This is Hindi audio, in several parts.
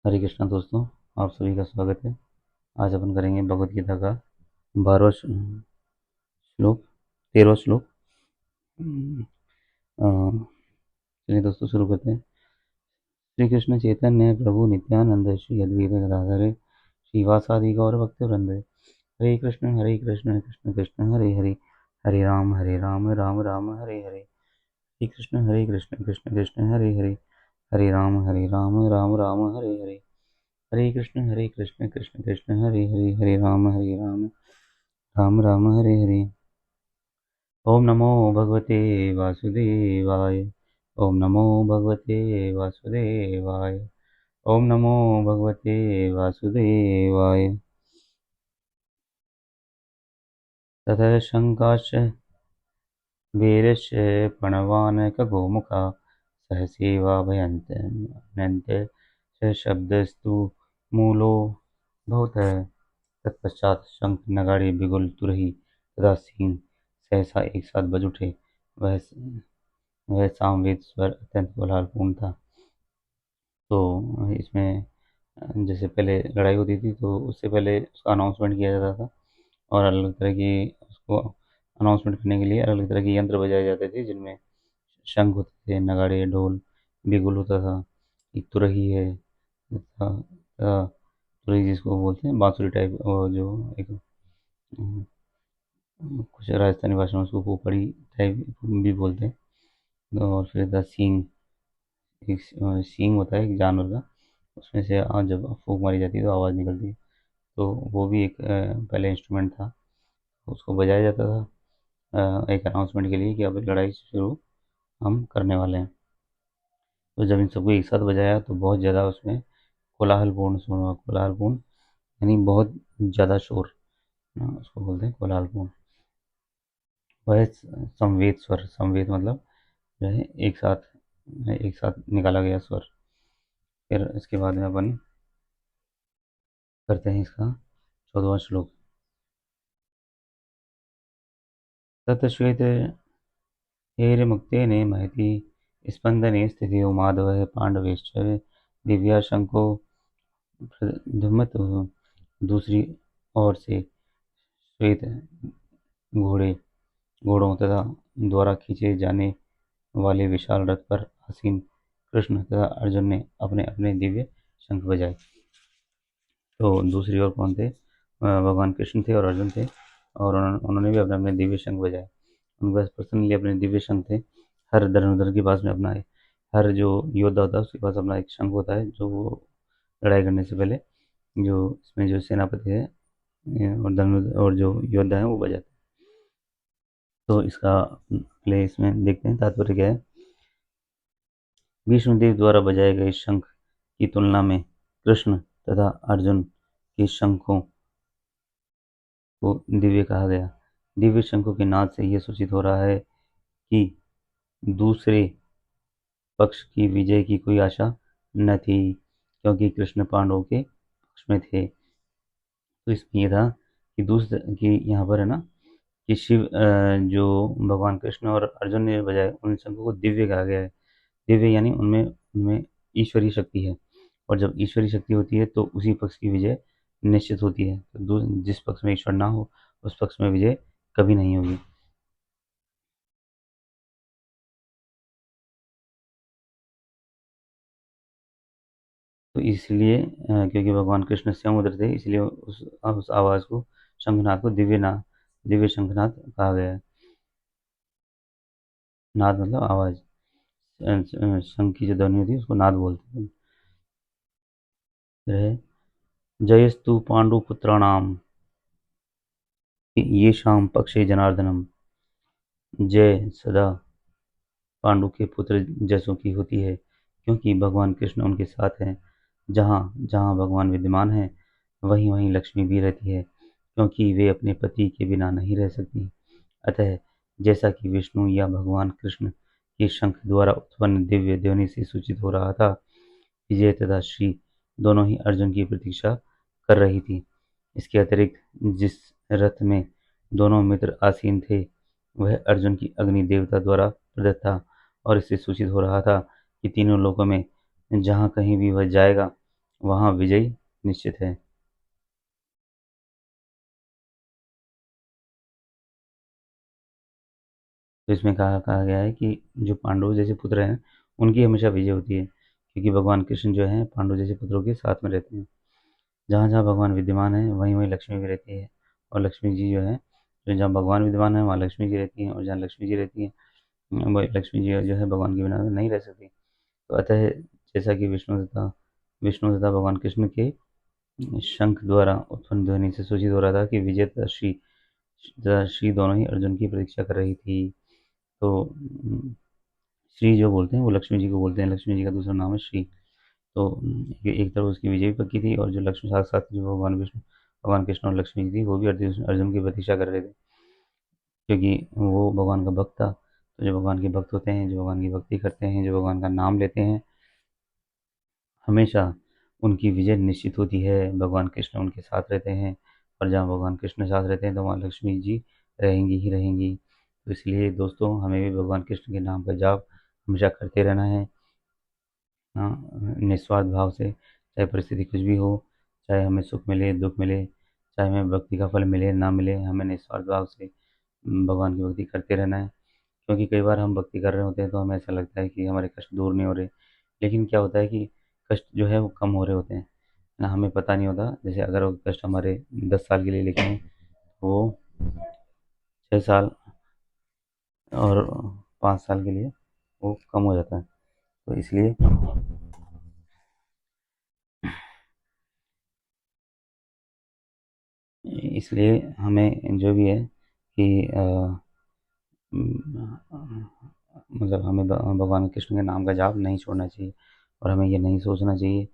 हरे कृष्णा दोस्तों, आप सभी का स्वागत है। आज अपन करेंगे भगवत गीता का 12वां श्लोक, 13वां श्लोक। चलिए दोस्तों, शुरू करते हैं। श्री कृष्ण चैतन्य प्रभु नित्यानंद श्री अद्वैत गदाधर श्रीवासादि गौर भक्त वृंद। हरे कृष्ण कृष्ण कृष्ण हरे हरे, हरे राम राम राम हरे हरे। हरे कृष्ण कृष्ण कृष्ण हरे हरे, हरे राम राम राम हरे हरे। हरे कृष्ण कृष्ण कृष्ण हरे हरे, हरे राम राम राम हरे हरे। ओम नमो भगवते वासुदेवाय। ओम नमो भगवते वासुदेवाय। ओम नमो भगवते वासुदेवाय। ततः शङ्काश्च वीरश्च प्रणवानकगोमुखा सहसैव भयन्त्यनन्त च शब्दस्तु मूलो भवतः। तत्पश्चात शंख नगाड़े बिगुल तुरही तथा सींग सहसा एक साथ बज उठे। वह वह सामवेद स्वर अत्यंत कोलाहलपूर्ण था। तो इसमें जैसे पहले लड़ाई होती थी तो उससे पहले उसका अनाउंसमेंट किया जाता था, और अलग अलग तरह की उसको अनाउंसमेंट करने के लिए अलग अलग तरह के यंत्र बजाए जाते थे, जिनमें शंख होते थे, नगाड़े, ढोल, बिगुल होता था, एक तुरही है तुरही जिसको बोलते हैं बांसुरी टाइप, और जो एक कुछ राजस्थानी भाषा में उसको पोपड़ी टाइप भी बोलते हैं। और फिर द सींग, एक सींग होता है एक जानवर का, उसमें से जब फूंक मारी जाती है तो आवाज़ निकलती है। तो वो भी एक पहले इंस्ट्रूमेंट था, उसको बजाया जाता था एक अनाउंसमेंट के लिए कि अब लड़ाई शुरू हम करने वाले हैं। तो जब इन सबको एक साथ बजाया तो बहुत ज़्यादा उसमें कोलाहलपूर्ण सुना, कोलाहलपूर्ण यानी बहुत ज़्यादा शोर, उसको बोलते हैं कोलाहलपूर्ण। वह संवेद स्वर, संवेद मतलब जो है एक साथ निकाला गया स्वर। फिर इसके बाद में अपन करते हैं इसका 14वां श्लोक। ततश्वेत हेरमुक्तेन महति स्पंदने स्थितो माधवः पांडवैश्च दिव्या शंको प्रद्युम्नतः। दूसरी ओर से श्वेत घोड़े घोड़ों तथा द्वारा खींचे जाने वाले विशाल रथ पर आसीन कृष्ण तथा अर्जुन ने अपने अपने दिव्य शंख बजाए। तो दूसरी ओर कौन थे? भगवान कृष्ण थे और अर्जुन थे, और उन्होंने भी अपने अपने दिव्य शंख बजाए। उनके पास पर्सनली अपने दिव्य शंख थे। हर धनुर्धर के पास में अपना है, हर जो योद्धा होता है उसके पास अपना एक शंख होता है, जो वो लड़ाई करने से पहले जो इसमें जो सेनापति है और धनु और जो योद्धा है वो बजाते हैं। तो इसका प्ले इसमें देखते हैं, तात्पर्य क्या है। भीष्मदेव द्वारा बजाए गए शंख की तुलना में कृष्ण तथा अर्जुन के शंखों को दिव्य कहा गया। दिव्य शंखों के नाद से यह सूचित हो रहा है कि दूसरे पक्ष की विजय की कोई आशा न थी, क्योंकि कृष्ण पांडवों के पक्ष में थे। तो इसमें यह था कि दूसरे कि यहाँ पर है ना कि शिव जो भगवान कृष्ण और अर्जुन ने बजाए उन शंखों को दिव्य कहा गया है। दिव्य यानी उनमें उनमें ईश्वरीय शक्ति है, और जब ईश्वरीय शक्ति होती है तो उसी पक्ष की विजय निश्चित होती है। तो जिस पक्ष में ईश्वर ना हो उस पक्ष में विजय कभी नहीं होगी। तो इसलिए क्योंकि भगवान कृष्ण स्वयं उधर थे, इसलिए उस आवाज़ को, शंखनाद को दिव्य शंखनाद कहा गया है। नाद मतलब आवाज़, शंख की जो ध्वनि होती है उसको नाद बोलते हैं। फिर है जयस्तु पांडुपुत्राणाम येषां पक्षे जनार्दनम। जय सदा पांडु के पुत्र जसों की होती है, क्योंकि भगवान कृष्ण उनके साथ हैं। जहाँ जहाँ भगवान विद्यमान है वहीं वहीं लक्ष्मी भी रहती है, क्योंकि वे अपने पति के बिना नहीं रह सकती। अतः जैसा कि विष्णु या भगवान कृष्ण के शंख द्वारा उत्पन्न दिव्य ध्वनि से सूचित हो रहा था, विजय तथा श्री दोनों ही अर्जुन की प्रतीक्षा कर रही थी। इसके अतिरिक्त जिस रथ में दोनों मित्र आसीन थे वह अर्जुन की अग्नि देवता द्वारा प्रदत्त था, और इससे सूचित हो रहा था कि तीनों लोकों में जहाँ कहीं भी वह जाएगा वहाँ विजय निश्चित है। तो इसमें कहा गया है कि जो पांडव जैसे पुत्र हैं उनकी हमेशा विजय होती है, क्योंकि भगवान कृष्ण जो हैं पांडव जैसे पुत्रों के साथ में रहते हैं। जहाँ जहाँ भगवान विद्यमान है वहीं वहीं लक्ष्मी भी रहती है। और लक्ष्मी जी जो है, जो जहाँ भगवान विद्यमान है वहाँ लक्ष्मी जी रहती हैं, और जहाँ लक्ष्मी जी रहती हैं वही लक्ष्मी जी जो है भगवान के बिना नहीं रह सकती। तो अतः जैसा कि विष्णु तथा भगवान कृष्ण के शंख द्वारा उत्पन्न ध्वनि से सूचित हो रहा था कि विजय तथा श्री दोनों ही अर्जुन की प्रतीक्षा कर रही थी। तो श्री जो बोलते हैं वो लक्ष्मी जी को बोलते हैं, लक्ष्मी जी का दूसरा नाम है श्री। तो एक तरफ उसकी विजय भी पक्की थी, और जो लक्ष्मी साक्षात जो भगवान कृष्ण और लक्ष्मी जी थी वो भी अर्जुन अर्जुन की प्रतीक्षा कर रहे थे, क्योंकि वो भगवान का भक्त था। तो जो भगवान के भक्त होते हैं, जो भगवान की भक्ति करते हैं, जो भगवान का नाम लेते हैं, हमेशा उनकी विजय निश्चित होती है। भगवान कृष्ण उनके साथ रहते हैं, और जहाँ भगवान कृष्ण साथ रहते हैं तो वहाँ लक्ष्मी जी रहेंगी ही रहेंगी। तो इसलिए दोस्तों हमें भी भगवान कृष्ण के नाम का जाप हमेशा करते रहना है। हाँ, निस्वार्थ भाव से, चाहे परिस्थिति कुछ भी हो, चाहे हमें सुख मिले दुख मिले, चाहे हमें भक्ति का फल मिले ना मिले, हमें निस्वार्थ भाव से भगवान की भक्ति करते रहना है। क्योंकि कई बार हम भक्ति कर रहे होते हैं तो हमें ऐसा लगता है कि हमारे कष्ट दूर नहीं हो रहे, लेकिन क्या होता है कि कष्ट जो है वो कम हो रहे होते हैं ना, हमें पता नहीं होता। जैसे अगर वो कष्ट हमारे 10 साल के लिए लिखे हैं, वो 6 साल और 5 साल के लिए वो कम हो जाता है। तो इसलिए हमें जो भी है कि मतलब हमें भगवान कृष्ण के नाम का जाप नहीं छोड़ना चाहिए, और हमें ये नहीं सोचना चाहिए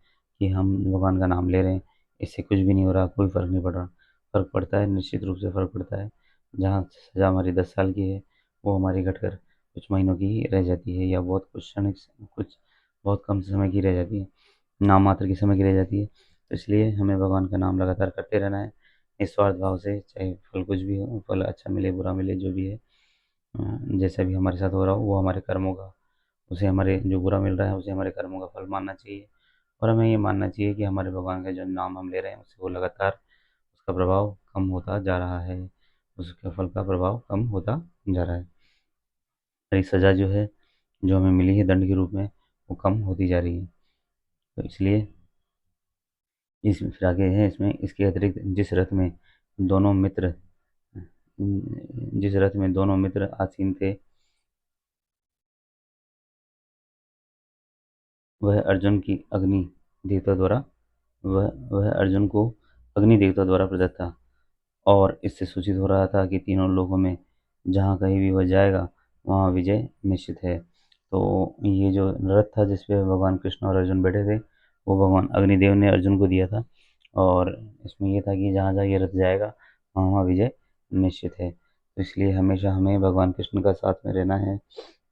कि हम भगवान का नाम ले रहे हैं, इससे कुछ भी नहीं हो रहा, कोई फ़र्क नहीं पड़ रहा। फ़र्क पड़ता है, निश्चित रूप से फ़र्क पड़ता है। जहाँ सज़ा हमारी 10 साल की है, वो हमारी घटकर कुछ महीनों की ही रह जाती है, या बहुत कुछ क्षणिक कुछ बहुत कम समय की रह जाती है, नाम मात्र के समय की रह जाती है। तो इसलिए हमें भगवान का नाम लगातार करते रहना है, निस्वार्थ भाव से, चाहे फल कुछ भी हो, फल अच्छा मिले बुरा मिले जो भी है। जैसा भी हमारे साथ हो रहा हो वो हमारे कर्मों का, उसे हमारे जो बुरा मिल रहा है उसे हमारे कर्मों का फल मानना चाहिए। और हमें ये मानना चाहिए कि हमारे भगवान का जो नाम हम ले रहे हैं उससे वो लगातार उसका प्रभाव कम होता जा रहा है, उसके फल का प्रभाव कम होता जा रहा है। हमारी सज़ा जो है, जो हमें मिली है दंड के रूप में, वो कम होती जा रही है। तो इसलिए इस फिर आगे है इसमें, इसके अतिरिक्त जिस रथ में दोनों मित्र आसीन थे, वह अर्जुन की अग्नि देवता द्वारा वह अर्जुन को अग्नि देवता द्वारा प्रदत्त था। और इससे सूचित हो रहा था कि तीनों लोकों में जहाँ कहीं भी वह जाएगा वहाँ विजय निश्चित है। तो ये जो रथ था जिस पे भगवान कृष्ण और अर्जुन बैठे थे, वो भगवान अग्निदेव ने अर्जुन को दिया था। और इसमें ये था कि जहाँ जहाँ ये रथ जाएगा वहाँ वहाँ विजय निश्चित है। तो इसलिए हमेशा हमें भगवान कृष्ण का साथ में रहना है,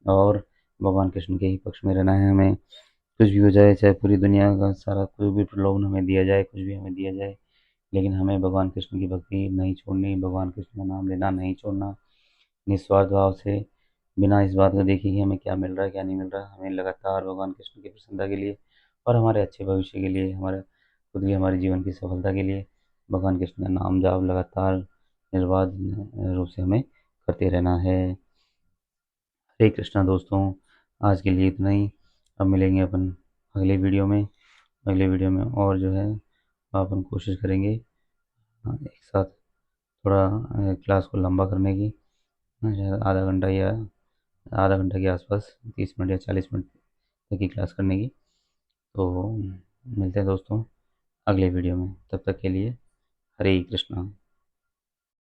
और भगवान कृष्ण के ही पक्ष में रहना है। हमें कुछ भी हो जाए, चाहे पूरी दुनिया का सारा कोई भी प्रलोभन हमें दिया जाए, कुछ भी हमें दिया जाए, लेकिन हमें भगवान कृष्ण की भक्ति नहीं छोड़नी, भगवान कृष्ण का नाम लेना नहीं छोड़ना। निस्वार्थ भाव से, बिना इस बात को देखे कि हमें क्या मिल रहा है क्या नहीं मिल रहा, हमें लगातार भगवान कृष्ण की प्रसन्नता के लिए और हमारे अच्छे भविष्य के लिए, हमारे खुद की हमारे जीवन की सफलता के लिए भगवान कृष्ण का नाम जाप लगातार निर्बाध रूप से हमें करते रहना है। हरे कृष्णा दोस्तों, आज के लिए इतना ही। अब मिलेंगे अपन अगले वीडियो में। अगले वीडियो में और जो है अपन कोशिश करेंगे एक साथ थोड़ा क्लास को लंबा करने की, शायद आधा घंटा या आधा घंटा के आसपास, 30 मिनट या 40 मिनट तक की क्लास करने की। तो मिलते हैं दोस्तों अगले वीडियो में, तब तक के लिए हरे कृष्णा।